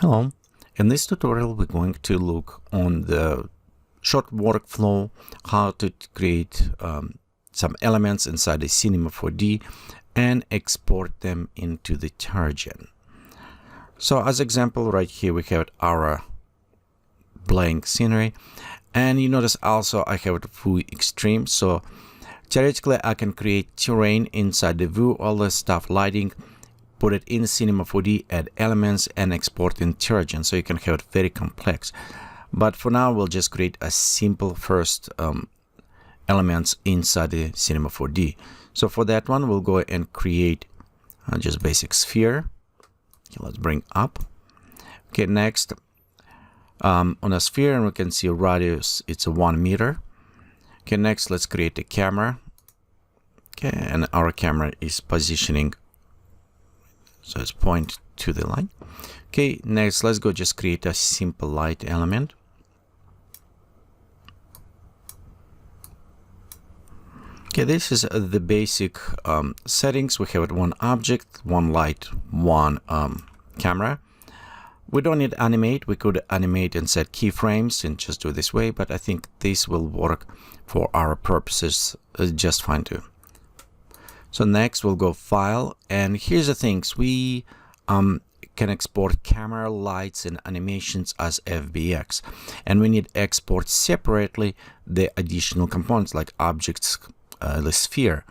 Hello, in this tutorial we're going to look on the short workflow, how to create some elements inside the Cinema4D and export them into the Terragen. So as example, right here we have our blank scenery, and you notice also I have Vue xStream. So theoretically I can create terrain inside the Vue, all the stuff, lighting, put it in Cinema4D, add elements and export in Terragen, so you can have it very complex. But for now we'll just create a simple first elements inside the Cinema4D. So for that one we'll go and create just basic sphere. Okay, let's bring up. Okay, next on a sphere, and we can see radius, it's a 1 meter. Okay, next let's create a camera. Okay, and our camera is positioning, so it's point to the line. Okay, next let's go just create a simple light element. Okay, this is the basic settings. We have one object, one light, one camera. We don't need animate. We could animate and set keyframes and just do it this way, but I think this will work for our purposes just fine too. So next we'll go file, and here's the things. We can export camera, lights and animations as FBX, and we need export separately the additional components like objects, the sphere.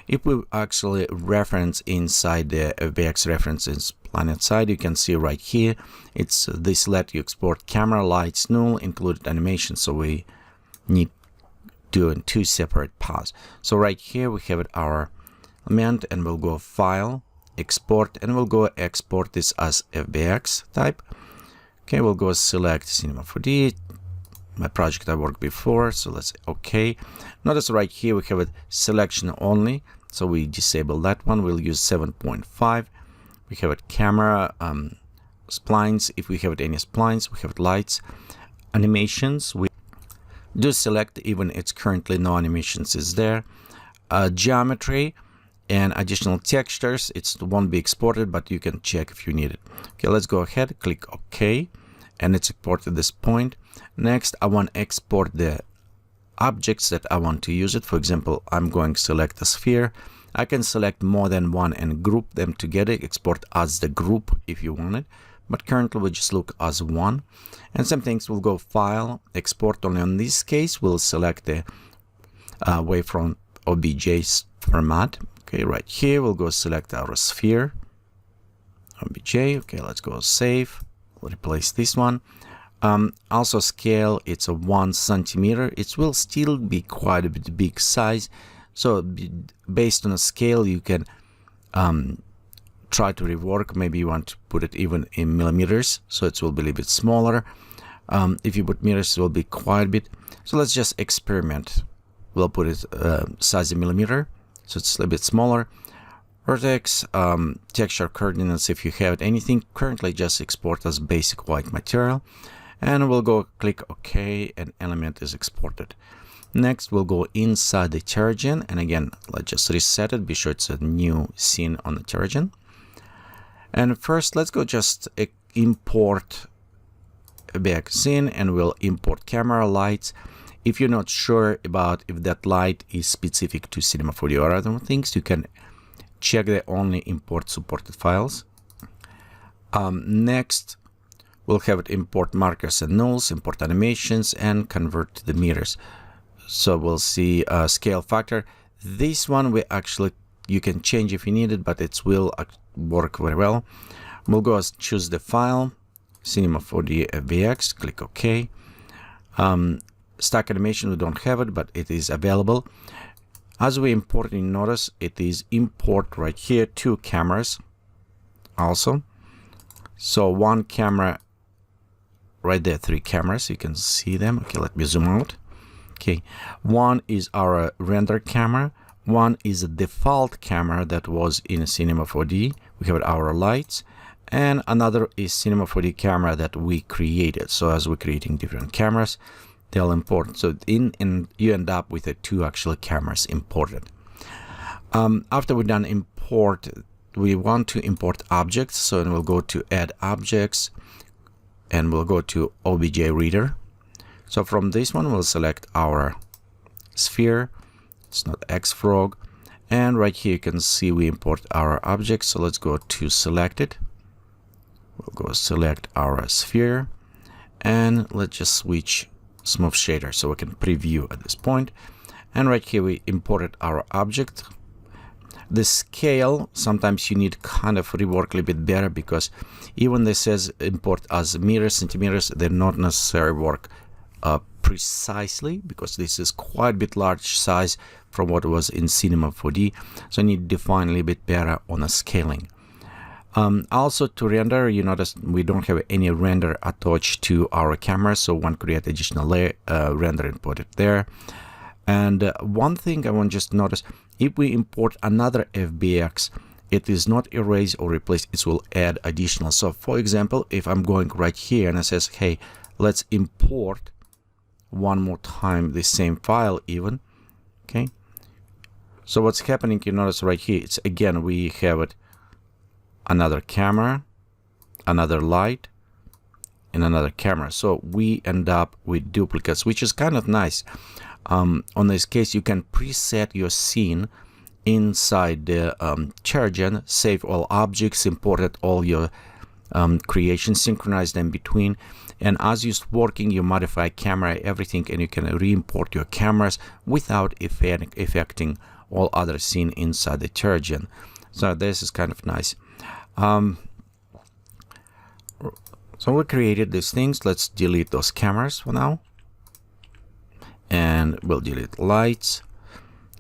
If we actually reference inside the FBX references planet side, you can see right here, it's this let you export camera, lights, null, included animation. So we need to do in two separate paths. So right here we have it our element, and we'll go file, export, and we'll go export this as FBX type. Okay, we'll go select Cinema4D, my project I worked before, so let's okay. Notice right here we have it selection only, so we disable that one. We'll use 7.5. We have it camera, splines, if we have any splines. We have lights, animations, we do select even it's currently no animations is there. Geometry and additional textures, it won't be exported, but you can check if you need it. Okay, let's go ahead, click OK, and it's exported this point. Next, I want to export the objects that I want to use it. For example, I'm going to select a sphere. I can select more than one and group them together, export as the group if you want it, but currently we just look as one. And some things will go file, export only. In this case, we'll select the waveform OBJ format. Okay, right here we'll go select our sphere, OBJ. Okay, let's go save. We'll replace this one. Also scale, it's a 1 centimeter. It will still be quite a bit big size. So based on a scale, you can try to rework. Maybe you want to put it even in millimeters, so it will be a little bit smaller. If you put meters, it will be quite a bit. So let's just experiment. We'll put it size in millimeter, so it's a little bit smaller. Vertex, texture coordinates, if you have anything, currently just export as basic white material. And we'll go click OK, and element is exported. Next, we'll go inside the Terragen, and again, let's just reset it, be sure it's a new scene on the Terragen. And first, let's go just import a back scene, and we'll import camera, lights. If you're not sure about if that light is specific to Cinema4D or other things, you can check the only import supported files. Next, we'll have it import markers and nulls, import animations, and convert to the meters. So we'll see scale factor. This one we actually, you can change if you need it, but it will work very well. We'll go choose the file, Cinema4D FBX, click OK. Stack animation, we don't have it, but it is available. As we import it, notice it is import right here, 2 cameras also. So 1 camera right there, 3 cameras, you can see them. Okay, let me zoom out. Okay, one is our render camera, one is a default camera that was in Cinema4D. We have our lights, and another is Cinema4D camera that we created. So as we're creating different cameras, they'll import. So you end up with the 2 actual cameras imported. After we're done import, we want to import objects. So then we'll go to add objects, and we'll go to OBJ reader. So from this one, we'll select our sphere. It's not xfrog. And right here, you can see we import our object. So let's go to select it. We'll go select our sphere. And let's just switch smooth shader so we can preview at this point. And right here, we imported our object. The scale, sometimes you need kind of rework a little bit better, because even this says import as meters, centimeters, they're not necessarily work precisely, because this is quite a bit large size from what was in Cinema4D. So I need to define a little bit better on a scaling. Also to render, you notice we don't have any render attached to our camera, so one create additional layer, render and put it there. And one thing I want to just notice, if we import another FBX, it is not erase or replace, it will add additional. So for example, if I'm going right here and it says, hey, let's import one more time the same file even, okay? So what's happening, you notice right here, it's again, we have it, another camera, another light, and another camera. So we end up with duplicates, which is kind of nice. On this case, you can preset your scene inside the Terragen, save all objects, imported all your creations, synchronize them between, and as you're working, you modify camera, everything, and you can re-import your cameras without affecting all other scene inside the Terragen. So this is kind of nice. So we created these things. Let's delete those cameras for now. And we'll delete lights,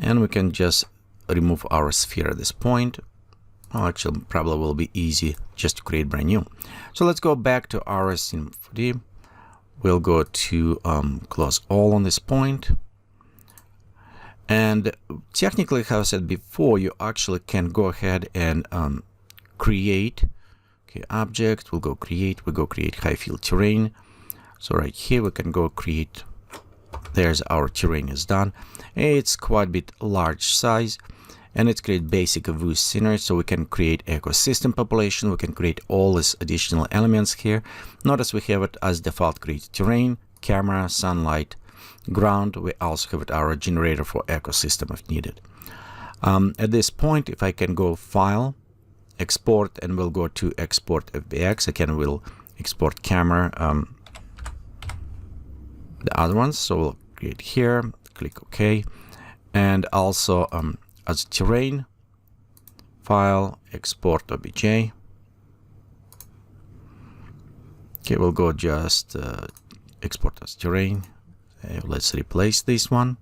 and we can just remove our sphere at this point. Oh, actually, probably will be easy just to create brand new. So let's go back to our Cinema4D. We'll go to close all on this point. And technically, how I said before, you actually can go ahead and create. Okay, object, we'll go create high field terrain. So right here, we can go create. There's our terrain is done. It's quite a bit large size, and it's create basic Vue scenery, so we can create ecosystem population. We can create all these additional elements here. Notice we have it as default create terrain, camera, sunlight, ground. We also have it our generator for ecosystem if needed. At this point, if I can go file, export, and we'll go to export FBX. Again, we'll export camera, the other ones. So we'll create here, click OK, and also as terrain, file, export OBJ. Okay, we'll go just export as terrain. Let's replace this one.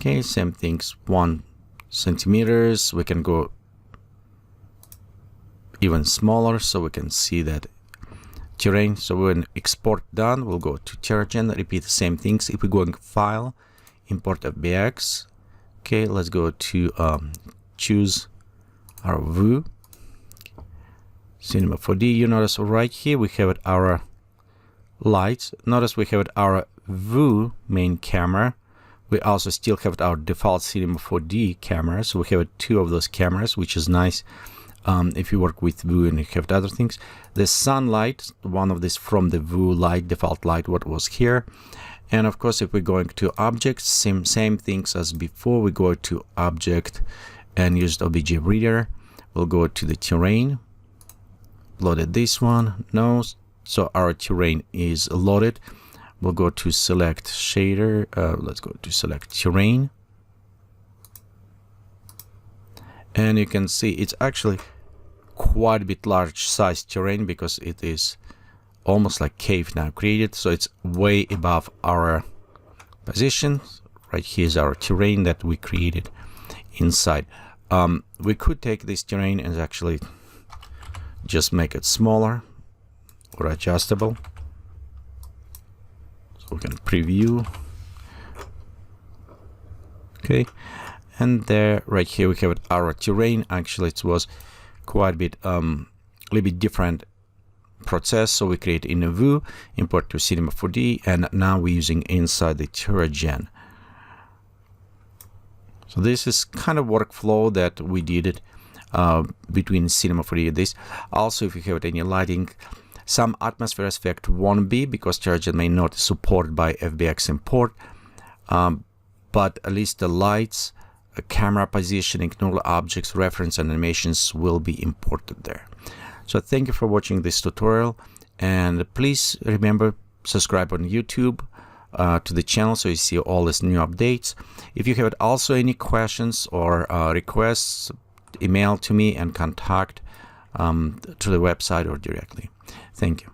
Okay, same things, 1 centimeters. We can go even smaller so we can see that terrain. So when export done, we'll go to Terragen, repeat the same things. If we go in file, import FBX. Okay, let's go to choose our Vue, Cinema4D. You notice right here we have it our lights. Notice we have it our Vue main camera. We also still have our default Cinema4D camera, so we have 2 of those cameras, which is nice. If you work with Vue and you have other things, the sunlight, one of this from the Vue light, default light, what was here. And of course, if we're going to objects, same things as before. We go to object and use the OBJ reader. We'll go to the terrain, loaded this one, no, so our terrain is loaded. We'll go to select shader, let's go to select terrain. And you can see it's actually quite a bit large size terrain, because it is almost like cave now created, so it's way above our position. Right here is our terrain that we created inside. We could take this terrain and actually just make it smaller or adjustable, so we can preview. Okay, and there right here we have our terrain. Actually it was quite a bit little bit different process. So we create in a Vue, import to Cinema4D, and now we're using inside the Terragen. So this is kind of workflow that we did it between Cinema4D and this. Also, if you have any lighting, Some atmosphere effect won't be because Terragen may not support by FBX import, but at least the lights, camera positioning, null objects, reference animations will be imported there. So thank you for watching this tutorial, and please remember, subscribe on YouTube to the channel so you see all these new updates. If you have also any questions or requests, email to me and contact to the website or directly. Thank you.